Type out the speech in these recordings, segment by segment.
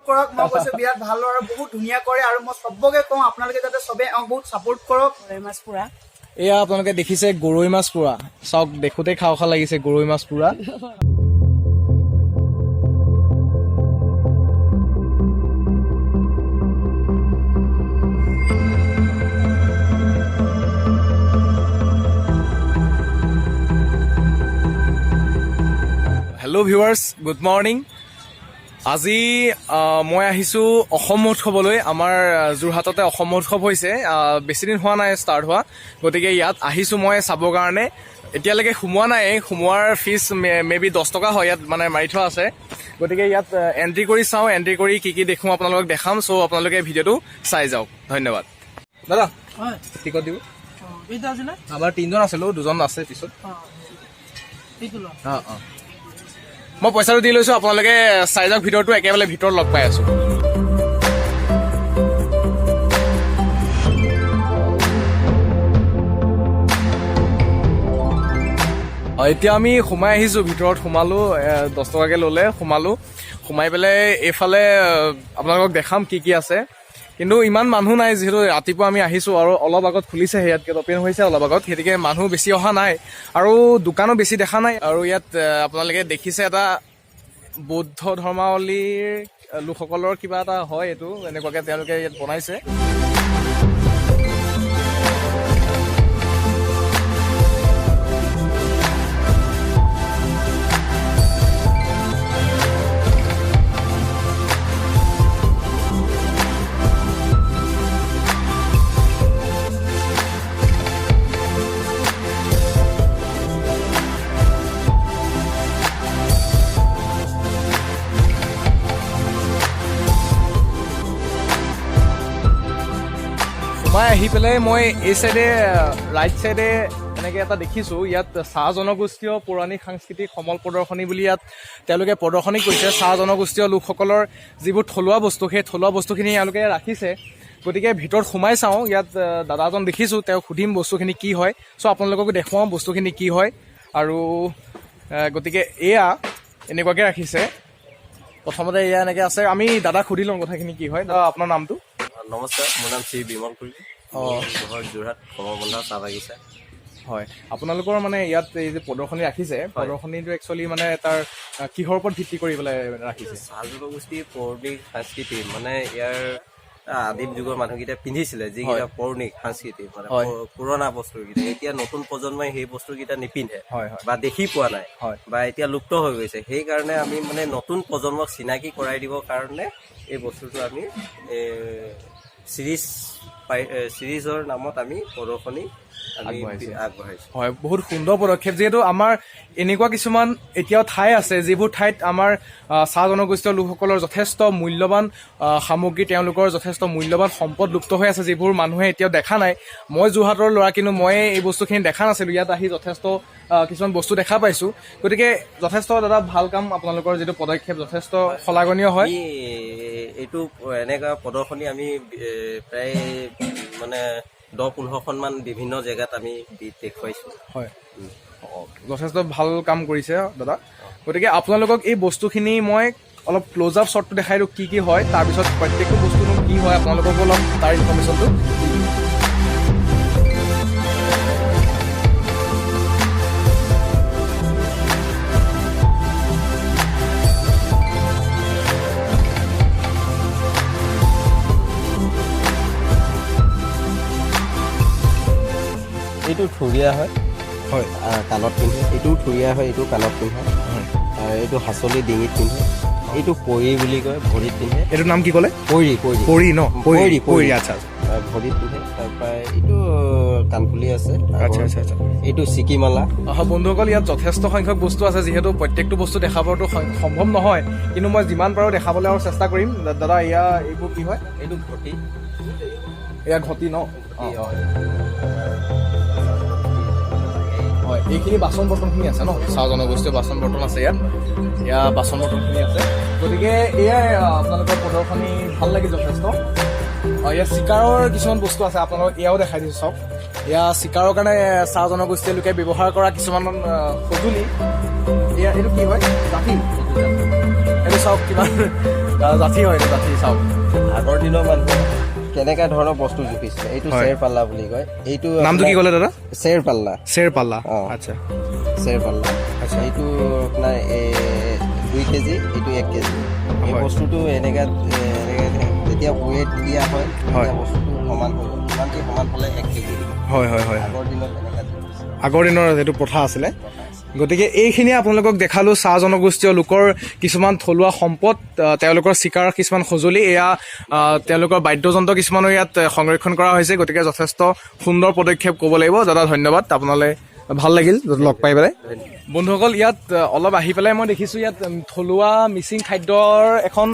কৰক মই কৈছো বিৰাট ভাল আৰু বহুত ধুনীয়া কৰে আৰু মই সবকে কওঁ আপোনালোকে যাতে সবে বহুত সাপোৰ্ট কৰক মাছ পুৰা এয়া আপোনালোকে দেখিছে গৰৈ মাছ পুৰা চাওক দেখোতে খাওঁ খাওঁ লাগিছে গৰৈ মাছ পুৰা হেল্ল' ভিউৱাৰ্ছ গুড মৰ্ণিং আজি মই আহিছোঁ অসম মহোৎসৱলৈ আমাৰ যোৰহাটতে অসম মহোৎসৱ হৈছে বেছিদিন হোৱা নাই ষ্টাৰ্ট হোৱা গতিকে ইয়াত আহিছোঁ মই চাবৰ কাৰণে এতিয়ালৈকে সোমোৱা নাই সোমোৱাৰ ফিজ মে বি 10 টকা হয় ইয়াত মানে মাৰি থোৱা আছে গতিকে ইয়াত এণ্ট্ৰি কৰি চাওঁ এণ্ট্ৰি কৰি কি দেখোঁ আপোনালোকক দেখাম চ' আপোনালোকে ভিডিঅ'টো চাই যাওক ধন্যবাদ দাদা টিকট দিব আমাৰ 3জন আছিলোঁ 2জন আছে পিছত অঁ অঁ মই পইচাটো দি লৈছোঁ আপোনালোকে চাই যাওক ভিডিঅ'টো একেবাৰে ভিতৰত লগ পাই আছোঁ এতিয়া আমি সোমাই আহিছোঁ ভিতৰত সোমালোঁ 10 টকাকৈ ল'লে সোমাই পেলাই এইফালে আপোনালোকক দেখাম কি আছে কিন্তু ইমান মানুহ নাই যিহেতু ৰাতিপুৱা আমি আহিছোঁ আৰু অলপ আগত খুলিছে ইয়াত অপেন হৈছে অলপ আগত গতিকে মানুহ বেছি অহা নাই আৰু দোকানো বেছি দেখা নাই আৰু ইয়াত আপোনালোকে দেখিছে এটা বৌদ্ধ ধৰ্মাৱলীৰ লোকসকলৰ কিবা এটা হয় এইটো এনেকুৱাকৈ তেওঁলোকে ইয়াত বনাইছে সোমাই আহি পেলাই মই এই চাইডে ৰাইট চাইডে এনেকৈ এটা দেখিছোঁ ইয়াত চাহ জনগোষ্ঠীয় পৌৰাণিক সাংস্কৃতিক সমল প্ৰদৰ্শনী বুলি ইয়াত তেওঁলোকে প্ৰদৰ্শনী কৰিছে চাহ জনগোষ্ঠীয় লোকসকলৰ যিবোৰ থলুৱা বস্তু সেই থলুৱা বস্তুখিনি এওঁলোকে ৰাখিছে গতিকে ভিতৰত সোমাই চাওঁ ইয়াত দাদা এজন দেখিছোঁ তেওঁক সুধিম বস্তুখিনি কি হয় চ' আপোনালোককো দেখুৱাওঁ বস্তুখিনি কি হয় আৰু গতিকে এয়া এনেকুৱাকৈ ৰাখিছে প্ৰথমতে এয়া এনেকৈ আছে আমি দাদাক সুধি লওঁ কথাখিনি কি হয় দাদা আপোনাৰ নামটো নমস্কাৰ মোৰ নাম শ্ৰী বিমল কুলি ঘৰ যোৰহাট কমলবন্ধা চাহ বাগিচা হয় আপোনালোকৰ মানে ইয়াত এই যে প্ৰদৰ্শনী ৰাখিছে প্ৰদৰ্শনীটো একচুৱেলি মানে তাৰ কিহৰ ওপৰত ভিত্তি কৰি পেলাই ৰাখিছে চাহ জনগোষ্ঠীৰ পৌৰাণিক সাংস্কৃতি মানে ইয়াৰ আদিম যুগৰ মানুহকেইটা পিন্ধিছিলে যিকেইটা পৌৰাণিক সাংস্কৃতি মানে পুৰণা বস্তুকেইটা এতিয়া নতুন প্ৰজন্মই সেই বস্তুকেইটা নিপিন্ধে বা দেখি পোৱা নাই বা এতিয়া লুপ্ত হৈ গৈছে সেইকাৰণে আমি মানে নতুন প্ৰজন্মক চিনাকি কৰাই দিবৰ কাৰণে এই বস্তুটো আমি চিৰিজৰ নামত আমি প্ৰদৰ্শনী আগবঢ়াইছোঁ হয় বহুত সুন্দৰ পদক্ষেপ যিহেতু আমাৰ এনেকুৱা কিছুমান এতিয়াও ঠাই আছে যিবোৰ ঠাইত আমাৰ চাহ জনগোষ্ঠীয় লোকসকলৰ যথেষ্ট মূল্যৱান সামগ্ৰী তেওঁলোকৰ যথেষ্ট মূল্যৱান সম্পদ লুপ্ত হৈ আছে যিবোৰ মানুহে এতিয়াও দেখা নাই মই যোৰহাটৰ ল'ৰা কিন্তু মই এই বস্তুখিনি দেখা নাছিলোঁ ইয়াত আহি যথেষ্ট কিছুমান বস্তু দেখা পাইছোঁ গতিকে যথেষ্ট দাদা ভাল কাম আপোনালোকৰ যিটো পদক্ষেপ যথেষ্ট শলাগনীয় হয় এইটো এনেকুৱা প্ৰদৰ্শনী আমি প্ৰায় মানে 10-15খনমান বিভিন্ন জেগাত আমি দেখুৱাইছোঁ হয় যথেষ্ট ভাল কাম কৰিছে দাদা গতিকে আপোনালোকক এই বস্তুখিনি মই অলপ ক্ল'জ আপ শ্বটটো দেখাই দিওঁ কি হয় তাৰপিছত প্ৰত্যেকটো বস্তুনো কি হয় আপোনালোককো অলপ তাৰ ইনফৰ্মেশ্যনটো এইটো থুৰীয়া হয় কাণত পিন্ধে এইটোও থুৰীয়া হয় এইটো কাণত পিন্ধে এইটো হাচলি ডিঙিত পিন্ধে এইটো পৰি বুলি কয় ভৰিত পিন্ধে এইটোৰ নাম কি ক'লে পৰি ন পৰি আচ্ছা ভৰিত পিন্ধে তাৰপৰা এইটো কাণফুলি আছে আচ্ছা এইটো চিকিমালা বন্ধুসকল ইয়াত যথেষ্ট সংখ্যক বস্তু আছে যিহেতু প্ৰত্যেকটো বস্তু দেখাবতো সম্ভৱ নহয় কিন্তু মই যিমান পাৰোঁ দেখাবলৈ আৰু চেষ্টা কৰিম দাদা এয়া এইবোৰ কি হয় এইটো ঘটি এয়া ঘটি ন হয় এইখিনি বাচন বৰ্তনখিনি আছে ন চাহ জনগোষ্ঠীয় বাচন বৰ্তন আছে এয়া বাচন বৰ্তনখিনি আছে গতিকে এয়াই আপোনালোকৰ প্ৰদৰ্শনী ভাল লাগিল যথেষ্ট ইয়াত চিকাৰৰ কিছুমান বস্তু আছে আপোনালোকক এয়াও দেখাই দিছোঁ চাওক এয়া চিকাৰৰ কাৰণে চাহ জনগোষ্ঠীয় লোকে ব্যৱহাৰ কৰা কিছুমান সঁজুলি এয়া এইটো কি হয় জাতি এইটো চাওক কিমান জাঠি হয় এইটো জাঠি চাওক আগৰ দিনৰ মানুহে কেনেকা ধৰণৰ বস্তু জুখিছিলে এইটো চেৰ পাল্লা বুলি কয় এইটো নামটো কি ক'লে দাদা চেৰ পাল্লা চেৰপাল্লা অ'। আচ্ছা চেৰ পাল্লা আচ্ছা এইটো আপোনাৰ 2 কেজি এইটো 1 কেজি এই হয়। বস্তুটো এনেকে যেতিয়া ৱেট দিয়া হয় হয়। তেতিয়া বস্তুটো সমান হৈ গ'ল ইমানটি সমান হ'লে 1 কেজি হয় হয় হয় আগৰ দিনত এনেকা জুখিছিলে আগৰ দিনৰ এইটো প্ৰথা আছিলে গতিকে এইখিনিয়ে আপোনালোকক দেখালোঁ চাহ জনগোষ্ঠীয় লোকৰ কিছুমান থলুৱা সম্পদ তেওঁলোকৰ চিকাৰ কিছুমান সঁজুলি এয়া তেওঁলোকৰ বাদ্যযন্ত্ৰ কিছুমানো ইয়াত সংৰক্ষণ কৰা হৈছে গতিকে যথেষ্ট সুন্দৰ পদক্ষেপ ক'ব লাগিব দাদা ধন্যবাদ আপোনালৈ ভাল লাগিল লগ পাই পেলাই বন্ধুসকল ইয়াত অলপ আহি পেলাই মই দেখিছোঁ ইয়াত থলুৱা মিচিং খাদ্যৰ এখন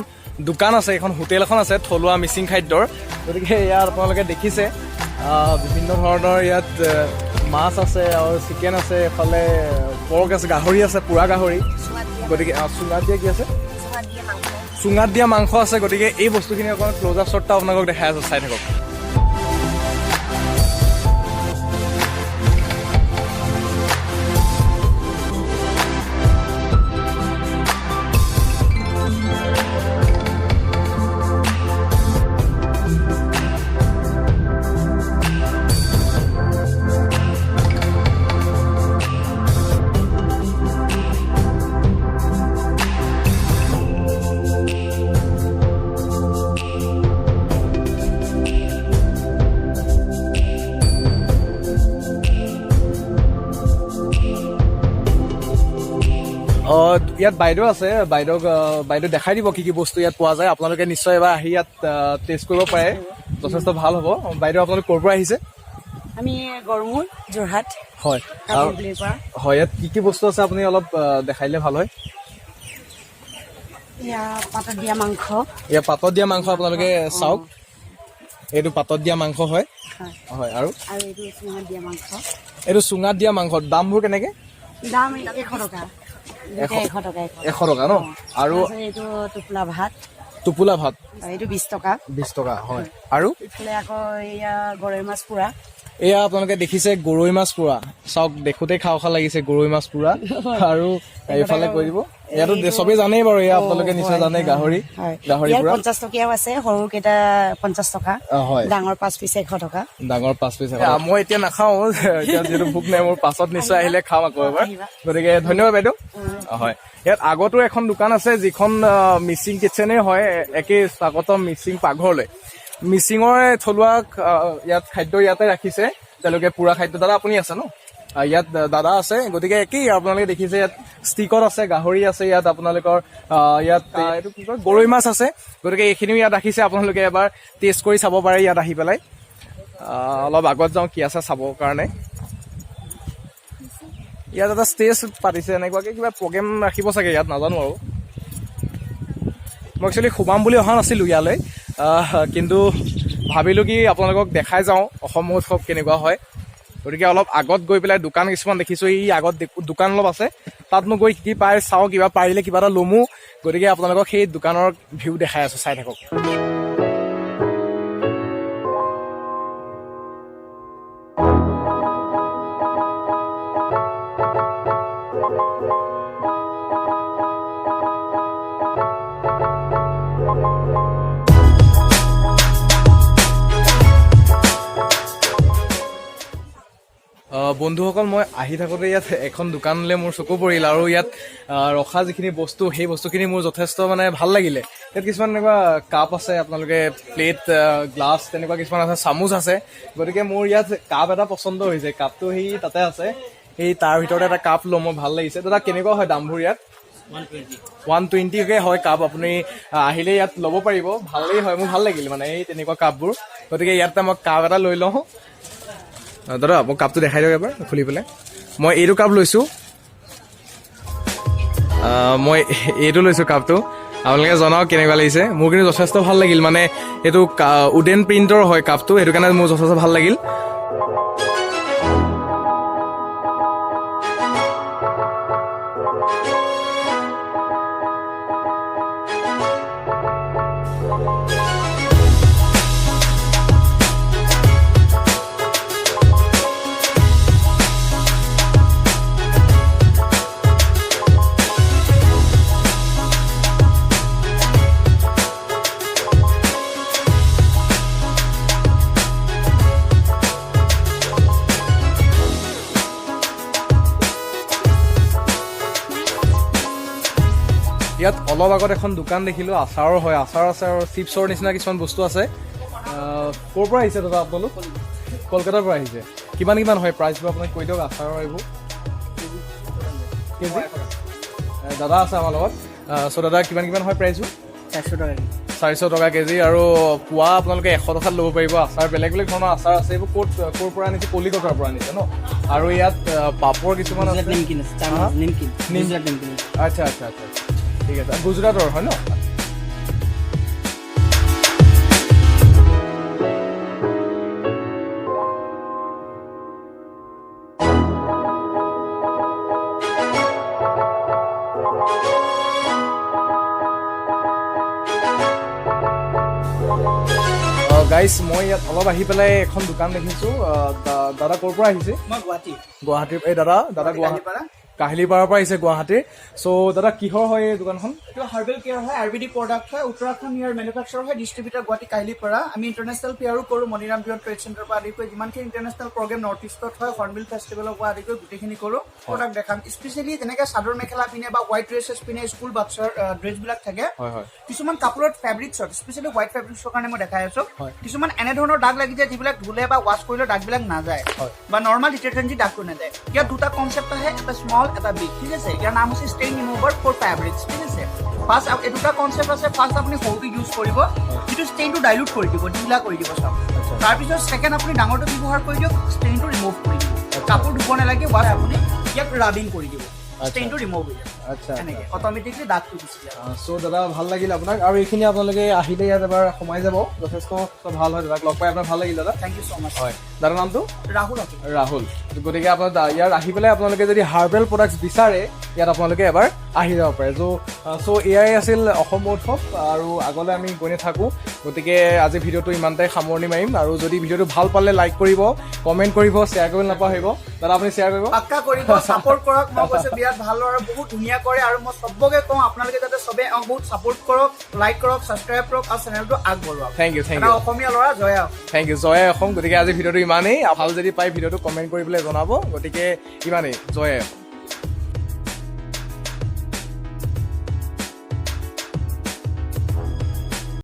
দোকান আছে এখন হোটেল এখন আছে থলুৱা মিচিং খাদ্যৰ গতিকে ইয়াত আপোনালোকে দেখিছে বিভিন্ন ধৰণৰ ইয়াত মাছ আছে আৰু চিকেন আছে এফালে পৰ্ক আছে গাহৰি আছে পুৰা গাহৰি গতিকে চুঙাত দিয়া কি আছে চুঙাত দিয়া মাংস আছে গতিকে এই বস্তুখিনি অকণমান ক্ল'জ আপ শ্বটটা আপোনালোকক দেখাই আছোঁ চাই থাকক ইয়াত বাইদেউ আছে বাইদেউ দেখাই দিব কি কি বস্তু ইয়াত পোৱা যায় আপোনালোকে নিশ্চয় এবাৰ আহি ইয়াত টেষ্ট কৰিব পাৰে যথেষ্ট ভাল হ'ব বাইদেউ আপোনালোক ক'ৰ পৰা আহিছে আমি গড়মূৰ যোৰহাট হয় কাপোৰগুলিৰ পৰা হয় ইয়াত কি কি বস্তু আছে আপুনি অলপ দেখাইলে ভাল হয় ইয়াৰ পাতত দিয়া মাংস ইয়াত পাতত দিয়া মাংস আপোনালোকে চাওক এইটো পাতত দিয়া মাংস হয় হয় আৰু এইটো চুঙাত দিয়া মাংস এইটো চুঙাত দিয়া মাংস দামবোৰ কেনেকৈ দাম 100 টকা 100 টকা 100 টকা ন আৰু এইটো টোপোলা ভাত এইটো 20 টকা 20 টকা হয় আৰু ইফালে আকৌ এয়া গৰৈ মাছ পুৰা এয়া আপোনালোকে দেখিছে গৰৈ মাছ পুৰা চাওক দেখোঁতে খাওঁ খাওঁ লাগিছে গৰৈ মাছ পুৰা আৰু এইফালে কৈ দিব ইয়াতো চবেই জানেই বাৰু এয়া আপোনালোকে নিশ্চয় জানে গাহৰি পুৰা 50 টকীয়াও আছে সৰু কেইটা 50 টকা হয় ডাঙৰ 5 পিচ 100 টকা ডাঙৰ 5 পিচ মই এতিয়া নাখাওঁ এতিয়া যিহেতু ভোক নাই মোৰ পাছত নিশ্চয় আহিলে খাম আকৌ এবাৰ গতিকে ধন্যবাদ বাইদেউ হয় ইয়াত আগতো এখন দোকান আছে যিখন মিচিং কিটচেনেই হয় একেই স্বাগতম মিচিং পাকঘৰলৈ মিচিঙৰ থলুৱা ইয়াত খাদ্য ইয়াতে ৰাখিছে তেওঁলোকে পুৰা খাদ্য দাদা আপুনি আছে ন ইয়াত দাদা আছে গতিকে একেই আপোনালোকে দেখিছে ইয়াত ষ্টিকত আছে গাহৰি আছে ইয়াত আপোনালোকৰ ইয়াত এইটো কি কয় গৰৈ মাছ আছে গতিকে এইখিনিও ইয়াত ৰাখিছে আপোনালোকে এবাৰ টেষ্ট কৰি চাব পাৰে ইয়াত আহি পেলাই অলপ আগত যাওঁ কি আছে চাবৰ কাৰণে ইয়াত এটা ষ্টেজ পাতিছে এনেকুৱাকৈ কিবা প্ৰগ্ৰেম ৰাখিব চাগে ইয়াত নাজানো আৰু মই একচুৱেলি সোমাম বুলি অহা নাছিলোঁ ইয়ালৈ কিন্তু ভাবিলোঁ কি আপোনালোকক দেখাই যাওঁ অসম মহোৎসৱ কেনেকুৱা হয় গতিকে অলপ আগত গৈ পেলাই দোকান কিছুমান দেখিছোঁ এই আগত দোকান অলপ আছে তাতনো গৈ কি পাই চাওঁ কিবা পাৰিলে কিবা এটা ল'মো গতিকে আপোনালোকক সেই দোকানৰ ভিউ দেখাই আছোঁ চাই থাকক বন্ধুসকল মই আহি থাকোঁতে ইয়াত এখন দোকানলৈ মোৰ চকু পৰিল আৰু ইয়াত ৰখা যিখিনি বস্তু সেই বস্তুখিনি মোৰ যথেষ্ট মানে ভাল লাগিলে ইয়াত কিছুমান এনেকুৱা কাপ আছে আপোনালোকে প্লেট গ্লাছ তেনেকুৱা কিছুমান আছে চামুচ আছে গতিকে মোৰ ইয়াত কাপ এটা পচন্দ হৈছে কাপটো সেই তাতে আছে সেই তাৰ ভিতৰতে এটা কাপ ল'ম মোৰ ভাল লাগিছে দাদা কেনেকুৱা হয় দামবোৰ ইয়াত 120কে হয় কাপ আপুনি আহিলে ইয়াত ল'ব পাৰিব ভালেই হয় মোৰ ভাল লাগিল মানে এই তেনেকুৱা কাপবোৰ গতিকে ইয়াতে মই কাপ এটা লৈ লওঁ দাদা মোক কাপটো দেখাই দিয়ক এবাৰ খুলি পেলাই মই এইটো কাপ লৈছোঁ মই এইটো লৈছোঁ কাপটো আপোনালোকে জনাওক কেনেকুৱা লাগিছে মোৰ কিন্তু যথেষ্ট ভাল লাগিল মানে এইটো উডেন প্ৰিণ্টৰ হয় কাপটো সেইটো কাৰণে মোৰ যথেষ্ট ভাল লাগিল অলপ আগত এখন দোকান দেখিলোঁ আচাৰৰ হয়, আচাৰ আছে আৰু চিপছৰ নিচিনা কিছুমান বস্তু আছে। ক'ৰ পৰা আহিছে দাদা আপোনালোক? কলকাতাৰ পৰা আহিছে। কিমান কিমান হয় প্ৰাইচবোৰ আপোনাক কৈ দিয়ক আচাৰৰ এইবোৰ? কেজি দাদা আছে আমাৰ লগত। চ' দাদা কিমান কিমান হয় প্ৰাইচবোৰ? 400 টকা 400 টকা কেজি। আৰু পোৱা আপোনালোকে 100 টকাত ল'ব পাৰিব। আচাৰ বেলেগ বেলেগ ধৰণৰ আচাৰ আছে। এইবোৰ ক'ৰ পৰা আনিছে? কলিকতাৰ পৰা আনিছে ন? আৰু ইয়াত পাপৰ কিছুমান আছে। আচ্ছা আচ্ছা আচ্ছা ঠিক আছে। গুজৰাটৰ হয় ন? গাইজ মই ইয়াত অলপ আহি পেলাই এখন দোকান দেখিছোঁ। দাদা ক'ৰ পৰা আহিছে? মই গুৱাহাটীৰ। এই দাদা কাহিলীপাৰাৰ পৰা আহিছে গুৱাহাটীৰ। চ' দাদা কিহৰ হয় এই দোকানখন? এইটো হাৰ্বেল কেয়াৰ হয়, আয়ুৰ্বেদিক প্ৰডাক্ট হয়, উত্তৰাখণ্ড ইয়াৰ মেনুফেকচাৰ হয়, ডিষ্ট্ৰিবিউটাৰ গুৱাহাটী কাহিলীপাৰা। আমি ইণ্টাৰনেশ্যনেল পেয়াৰো কৰোঁ, মণিৰাম বিয়ন ট্ৰেড চেণ্টাৰৰ পৰা আদি কৰি যিমানখিনি ইণ্টাৰনেশ্যনেল প্ৰগ্ৰেম নৰ্থ ইষ্টত হয়, হৰ্ণবিল ফেষ্টিভেলৰ পৰা আদি কৰি গোটেইখিনি কৰোঁ। প্ৰডাক্ট দেখাম স্পেচিয়েলি যেনেকৈ চাদৰ মেখেলা পিনে বা হোৱাইট ড্ৰেছেছ পিনে স্কুল বাচ্চাৰ ড্ৰেছবিলাক থাকে। কিছুমান কাপোৰত ফেব্ৰিক্সত স্পেচিয়েলি হোৱাইট ফেব্ৰিক্সৰ কাৰণে মই দেখাই আছোঁ। কিছুমান এনেধৰণৰ দাগ লাগি যায় যিবিলাক ধুলে বা ৱাছ কৰিলে দাগবিলাক নাযায় বা নৰ্মেল ডিটাৰজেন্ট দি দাগটো নাযায়। ইয়াত দুটা কনচেপ্ট আহে, এটা স্মল এটা বিগ, ঠিক আছে। ইয়াৰ নাম হৈছে ষ্টেইন ৰিমুভাৰ ফৰ ফেব্ৰিক্স, ঠিক আছে। ফাৰ্ষ্ট এই দুটা কনচেপ্ট আছে। ফাৰ্ষ্ট আপুনি সৰুটো ইউজ কৰিব, যিটো ষ্টেইনটো ডাইলুট কৰি দিব, ঢিলা কৰি দিব চব। তাৰপিছত ছেকেণ্ড আপুনি ডাঙৰটো ব্যৱহাৰ কৰি দিয়ক, ষ্টেইনটো ৰিমুভ কৰি দিব। কাপোৰ ধুব নালাগে, ৱাছ আপুনি ইয়াক ৰাবিং কৰি দিব, ষ্টেইনটো ৰিমুভ হৈ যাব। আচ্ছা, এনেকৈ অট'মেটিকলি দাগটো গুচি যায়। চ' দাদা ভাল লাগিল আপোনাক। আৰু এইখিনি আপোনালোকে আহিলে ইয়াত এবাৰ সোমাই যাব, যথেষ্ট ভাল হয়। দাদাক লগ পাই আপোনাৰ ভাল লাগিল দাদা। থেংক ইউ ছ' মাছ। হয়, দাদাৰ নামটো? ৰাহুল। গতিকে আপোনাৰ ইয়াত আহি পেলাই আপোনালোকে যদি হাৰ্বেল প্ৰডাক্টছ বিচাৰে ইয়াত আপোনালোকে এবাৰ আহি যাব পাৰে। চ' এয়াই আছিল অসম মহোৎসৱ আৰু আগলৈ আমি গৈ থাকোঁ। গতিকে আজি ভিডিঅ'টো ইমানটাই সামৰণি মাৰিম। আৰু যদি ভিডিঅ'টো ভাল পালে লাইক কৰিব, কমেণ্ট কৰিব, শ্বেয়াৰ কৰিব নাপাহৰিব। দাদা আপুনি শ্বেয়াৰ কৰিব, পাক্কা কৰিব, ছাপোৰ্ট কৰক। মই কৈছোঁ বিৰাট ভাল আৰু বহুত ধুনীয়া কৰে। আৰু মই চবকে কওঁ আপোনালোকে যাতে চবে বহুত ছাপোৰ্ট কৰক, লাইক কৰক, ছাবস্ক্ৰাইব কৰক আৰু চেনেলটো আগবঢ়াওক। Thank you. অসমীয়া ল'ৰা জয় অসম। Thank you. জয় অসম। গতিকে আজি ভিডিঅ'টো ইমানেই। ভাল যদি পাই ভিডিঅ'টো কমেণ্ট কৰি পেলাই জনাব। গতিকে ইমানেই। জয় অসম।